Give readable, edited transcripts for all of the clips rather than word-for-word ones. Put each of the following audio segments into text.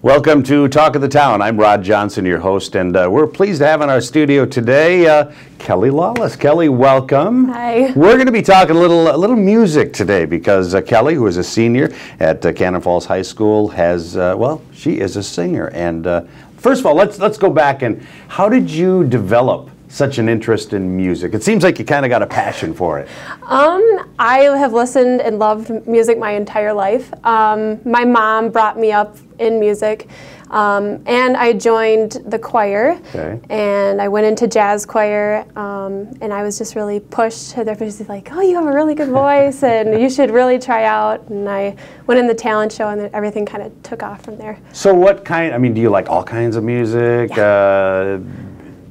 Welcome to Talk of the Town. I'm Rod Johnson, your host, and we're pleased to have in our studio today Kellie Lawless. Kellie, welcome. Hi. We're going to be talking a little music today because Kellie, who is a senior at Cannon Falls High School, has well, she is a singer. And first of all, let's go back and how did you develop such an interest in music? It seems like you kind of got a passion for it. I have listened and loved music my entire life. My mom brought me up in music, and I joined the choir, and I went into jazz choir, and I was just really pushed. Everybody's like, oh, you have a really good voice, and you should really try out. And I went in the talent show, and everything kind of took off from there. So what kind, I mean, do you like all kinds of music? Yeah.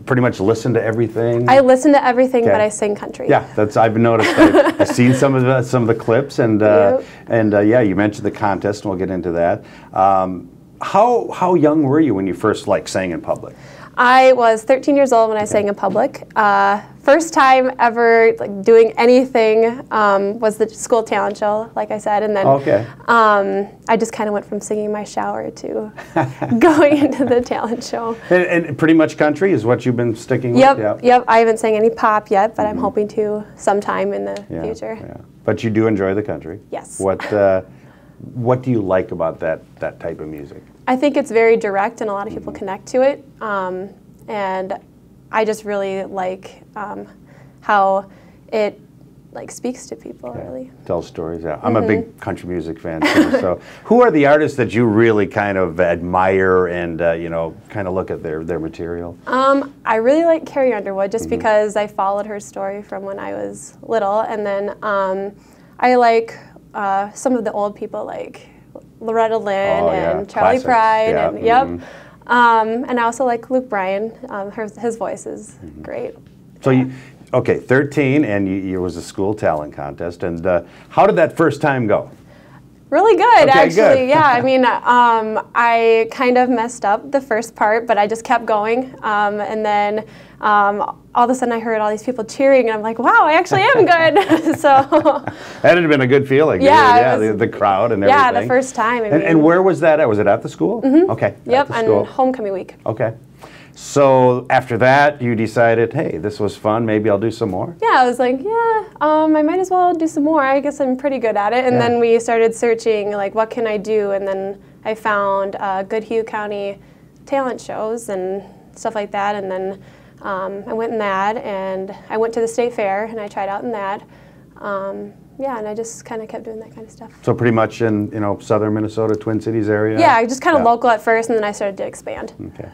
Pretty much listen to everything? I listen to everying, but I sing country. Yeah, that's I've noticed. I've seen some of the clips, and yeah, you mentioned the contest, and we'll get into that. How young were you when you first sang in public? I was 13 years old when I sang in public. First time ever doing anything was the school talent show, like I said, and then I just kind of went from singing in my shower to going into the talent show. And pretty much country is what you've been sticking with? Yep. I haven't sang any pop yet, but I'm hoping to sometime in the future. Yeah. But you do enjoy the country? Yes. What do you like about that type of music? I think it's very direct, and a lot of people connect to it. And I just really like how it speaks to people. Really tells stories. Yeah, I'm a big country music fan too. So, who are the artists that you really kind of admire and kind of look at their material? I really like Carrie Underwood just because I followed her story from when I was little, and then I like some of the old people like Loretta Lynn and Charlie Pride, and and I also like Luke Bryan. His voice is great. So you, 13, and you was a school talent contest, and how did that first time go? Really good, actually. Yeah, I mean, I kind of messed up the first part, but I just kept going, and then all of a sudden I heard all these people cheering, and I'm like, wow, I actually am good. So that had been a good feeling. Yeah, the crowd and everything. Yeah, the first time. And where was that at? Was it at the school? Okay. Yep, on homecoming week. Okay. So after that, you decided, hey, this was fun. Maybe I'll do some more. Yeah, I was like, I might as well do some more. I guess I'm pretty good at it. And then we started searching, what can I do? And then I found Goodhue County talent shows and stuff like that. And then I went in that, and I went to the state fair, and I tried out in that. Yeah, and I just kind of kept doing that kind of stuff. So pretty much in southern Minnesota, Twin Cities area. Yeah, just kind of local at first, and then I started to expand. Okay.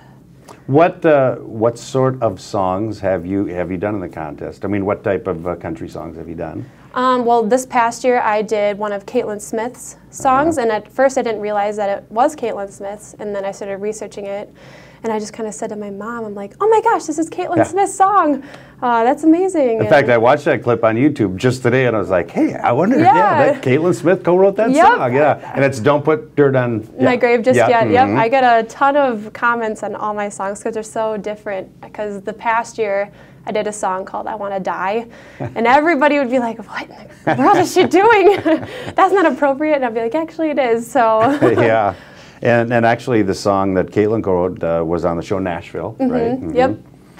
What sort of songs have you done in the contest? I mean, what type of country songs have you done? Well, this past year I did one of Caitlyn Smith's songs, and at first I didn't realize that it was Caitlyn Smith's, and then I started researching it, and I just kind of said to my mom, I'm like, oh my gosh, this is Caitlyn Smith's song. That's amazing. In fact, I watched that clip on YouTube just today, and I was like, hey, I wonder, that Caitlyn Smith co-wrote that song. Yeah, and it's Don't Put Dirt on My Grave Just Yet. Yep, I get a ton of comments on all my songs because they're so different. Because the past year, I did a song called I Want to Die, and everybody would be like, what in the world is she doing? That's not appropriate. And I'd be like, actually it is. So yeah, and actually the song that Caitlyn co-wrote was on the show Nashville, right?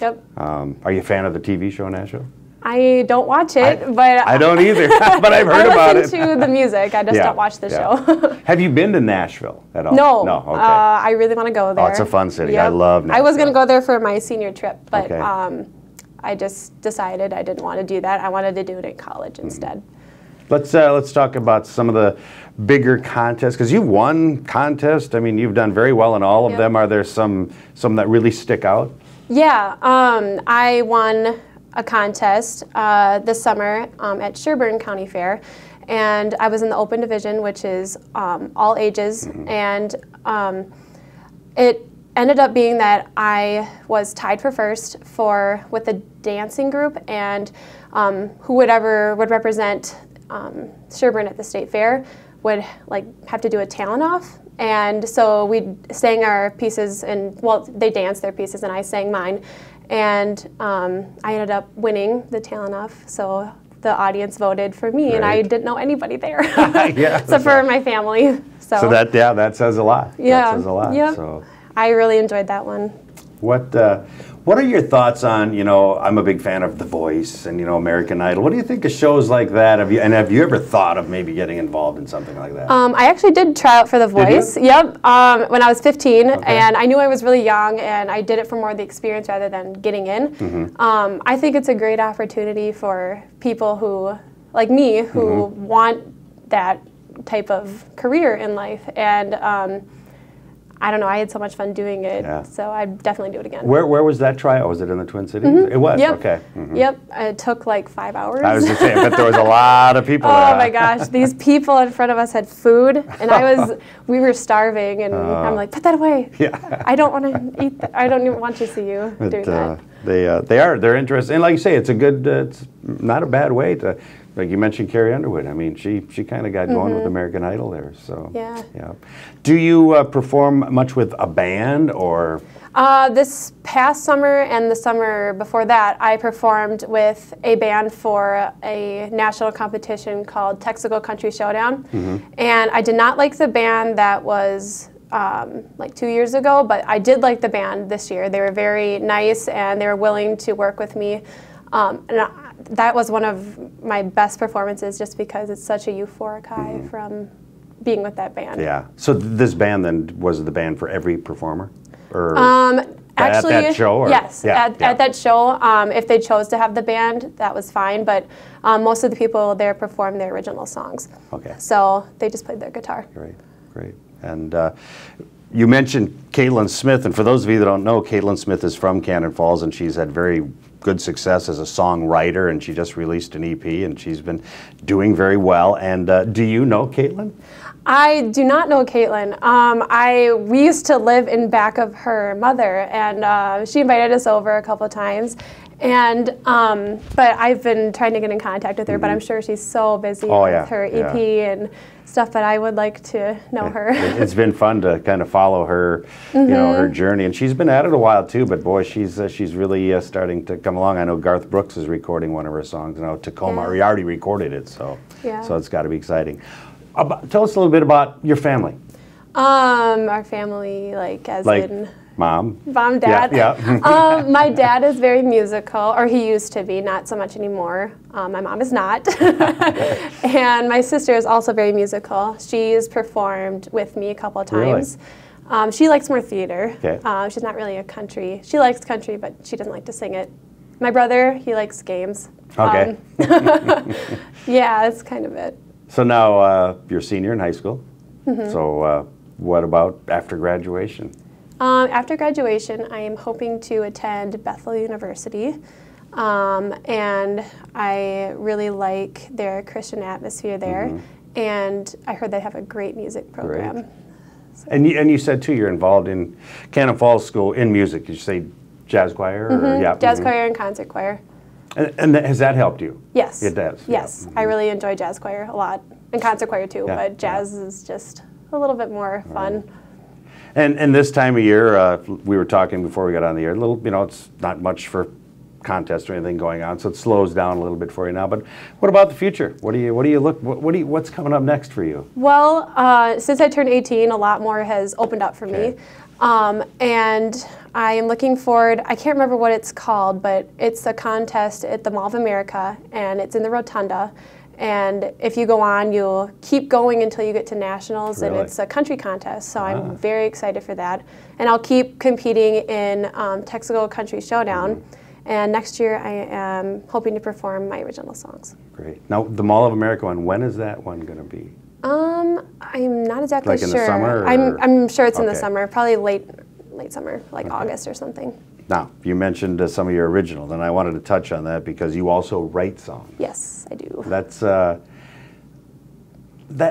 Yep. Are you a fan of the TV show Nashville? I don't watch it, but I don't either, but I've heard about it. I listen to the music, I just don't watch the show. Have you been to Nashville at all? No. No, okay. I really want to go there. Oh, it's a fun city. I love Nashville. I was going to go there for my senior trip, but I just decided I didn't want to do that. I wanted to do it in college instead. Let's talk about some of the bigger contests, because you've won contests. I mean, you've done very well in all of them. Are there some that really stick out? Yeah, I won a contest this summer at Sherburne County Fair, and I was in the open division, which is all ages, and it ended up being that I was tied for first with the dancing group, and whoever would represent Sherburne at the state fair would have to do a talent off. And so we sang our pieces, and they danced their pieces and I sang mine, and I ended up winning the talent off. So the audience voted for me, and I didn't know anybody there except for my family. So So that says a lot. Yeah. That says a lot. Yep. So I really enjoyed that one. What are your thoughts on, I'm a big fan of The Voice and, American Idol. What do you think of shows like that? Have you ever thought of maybe getting involved in something like that? I actually did try out for The Voice. Yep. When I was 15, Okay. and I knew I was really young, and I did it for more of the experience rather than getting in. Mm-hmm. I think it's a great opportunity for people who, like me, who want that type of career in life. And I don't know, I had so much fun doing it, so I'd definitely do it again. Where was that tryout? Was it in the Twin Cities? It was? Yep. Okay. Yep, it took like 5 hours. I was just saying, but there was a lot of people there. Oh my gosh, these people in front of us had food, and we were starving, and I'm like, put that away. Yeah. I don't want to eat that. I don't even want to see you doing that. They're interesting. And like you say, it's a good, it's not a bad way to, like you mentioned Carrie Underwood. I mean, she kind of got going with American Idol there. So yeah. Do you perform much with a band or? This past summer and the summer before that, I performed with a band for a national competition called Texaco Country Showdown. And I did not like the band that was like 2 years ago, but I did like the band this year. They were very nice and they were willing to work with me. That was one of my best performances just because it's such a euphoric high from being with that band. Yeah. So this band then, was the band for every performer? Or actually, at that show? Or? Yes, at that show. If they chose to have the band, that was fine, but most of the people there performed their original songs. Okay. So they just played their guitar. Great. And you mentioned Caitlyn Smith, and for those of you that don't know, Caitlyn Smith is from Cannon Falls, and she's had very good success as a songwriter, and she just released an EP, and she's been doing very well. And do you know Caitlyn? I do not know Caitlyn. We used to live in back of her mother, and she invited us over a couple times. And but I've been trying to get in contact with her, but I'm sure she's so busy with her EP and stuff. But I would like to know her. It's been fun to kind of follow her, her journey, and she's been at it a while too. But boy, she's really starting to come along. I know Garth Brooks is recording one of her songs now, Tacoma. Or he already recorded it, so it's got to be exciting. Tell us a little bit about your family. Our family, like in mom, dad. Yeah. My dad is very musical, or he used to be, not so much anymore. My mom is not. And my sister is also very musical. She's performed with me a couple of times. Really? She likes more theater. Okay. She's not really a country. She likes country, but she doesn't like to sing it. My brother, he likes games. Okay. Yeah, that's kind of it. So now you're a senior in high school. So what about after graduation? After graduation, I am hoping to attend Bethel University, and I really like their Christian atmosphere there, and I heard they have a great music program. Great. So. And you said too you're involved in Cannon Falls School in music. Did you say jazz choir? Or, jazz choir and concert choir. And has that helped you? Yes. It does? Yes. I really enjoy jazz choir a lot, and concert choir too, but jazz is just a little bit more fun. Right. And this time of year, we were talking before we got on the air, it's not much for contests or anything going on, so it slows down a little bit for you now. But what about the future? What's coming up next for you? Well, since I turned 18, a lot more has opened up for me. And I am looking forward, I can't remember what it's called, but it's a contest at the Mall of America, and it's in the Rotunda. And if you go on, you'll keep going until you get to nationals, and it's a country contest. So I'm very excited for that. And I'll keep competing in Texaco Country Showdown. And next year, I am hoping to perform my original songs. Great. Now, the Mall of America one, when is that one going to be? I'm not exactly sure. Like in the summer? Or? I'm sure it's in the summer, probably late summer, like August or something. Now, you mentioned some of your originals, and I wanted to touch on that because you also write songs. Yes, I do. That's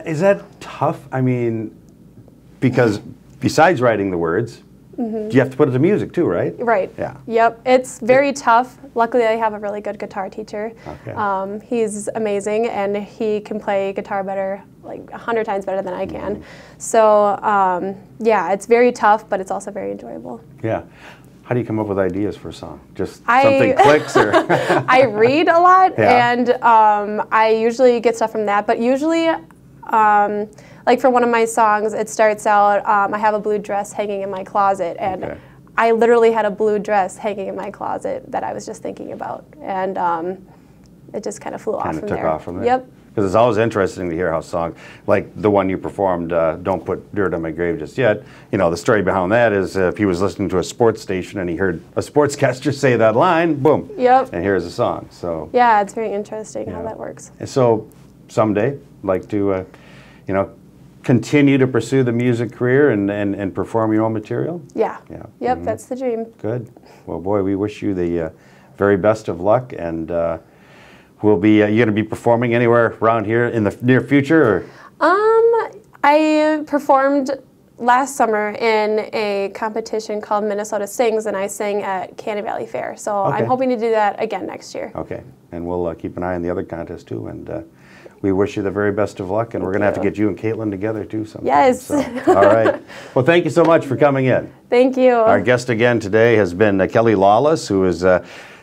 is that tough? I mean, because besides writing the words, you have to put it to music too, right? Right. Yeah. Yep. It's very tough. Luckily, I have a really good guitar teacher. Okay. He's amazing, and he can play guitar better, like 100 times better than I can. So, yeah, it's very tough, but it's also very enjoyable. Yeah. How do you come up with ideas for a song? Just something clicks, or? I read a lot, and I usually get stuff from that. But usually, like for one of my songs, it starts out, I have a blue dress hanging in my closet, and Okay. I literally had a blue dress hanging in my closet that I was just thinking about, and it just kind of flew off from there. Kind of took off from there? Yep. Because it's always interesting to hear how songs, like the one you performed, Don't Put Dirt on My Grave Just Yet, you know, the story behind that is if he was listening to a sports station and he heard a sportscaster say that line, boom, Yep. and here's a song. So Yeah, it's very interesting how that works. And so someday, like to, you know, continue to pursue the music career and perform your own material? Yeah. Yeah. Yep, that's the dream. Good. Well, boy, we wish you the very best of luck, and we'll be. You going to be performing anywhere around here in the near future? Or? I performed last summer in a competition called Minnesota Sings, and I sang at Cannon Valley Fair. So Okay. I'm hoping to do that again next year. Okay, and we'll keep an eye on the other contests too, and we wish you the very best of luck, and we're going to have to get you and Caitlyn together too sometime. Yes. So, all right. Well, thank you so much for coming in. Thank you. Our guest again today has been Kellie Lawless, who has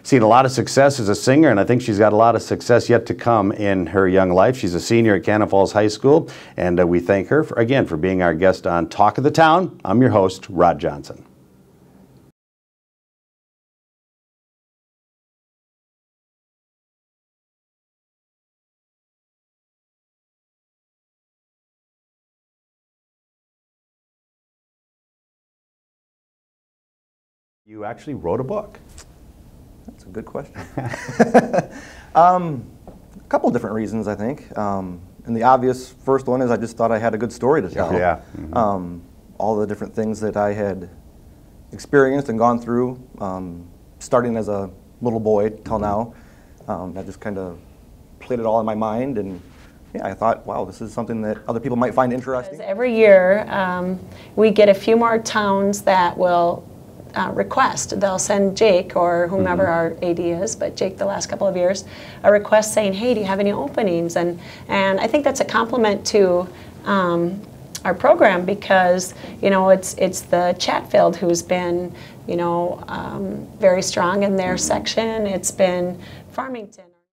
seen a lot of success as a singer, and I think she's got a lot of success yet to come in her young life. She's a senior at Cannon Falls High School, and we thank her again for being our guest on Talk of the Town. I'm your host, Rod Johnson. You actually wrote a book. That's a good question. A couple different reasons, I think. And the obvious first one is I just thought I had a good story to tell. Yeah. All the different things that I had experienced and gone through, starting as a little boy till now. I just kind of played it all in my mind, and yeah, I thought, wow, this is something that other people might find interesting. Every year, we get a few more towns that will request. They'll send Jake or whomever our AD is, but Jake the last couple of years, a request saying, hey, do you have any openings? And I think that's a compliment to our program, because, you know, it's the Chatfield who's been, you know, very strong in their section. It's been Farmington.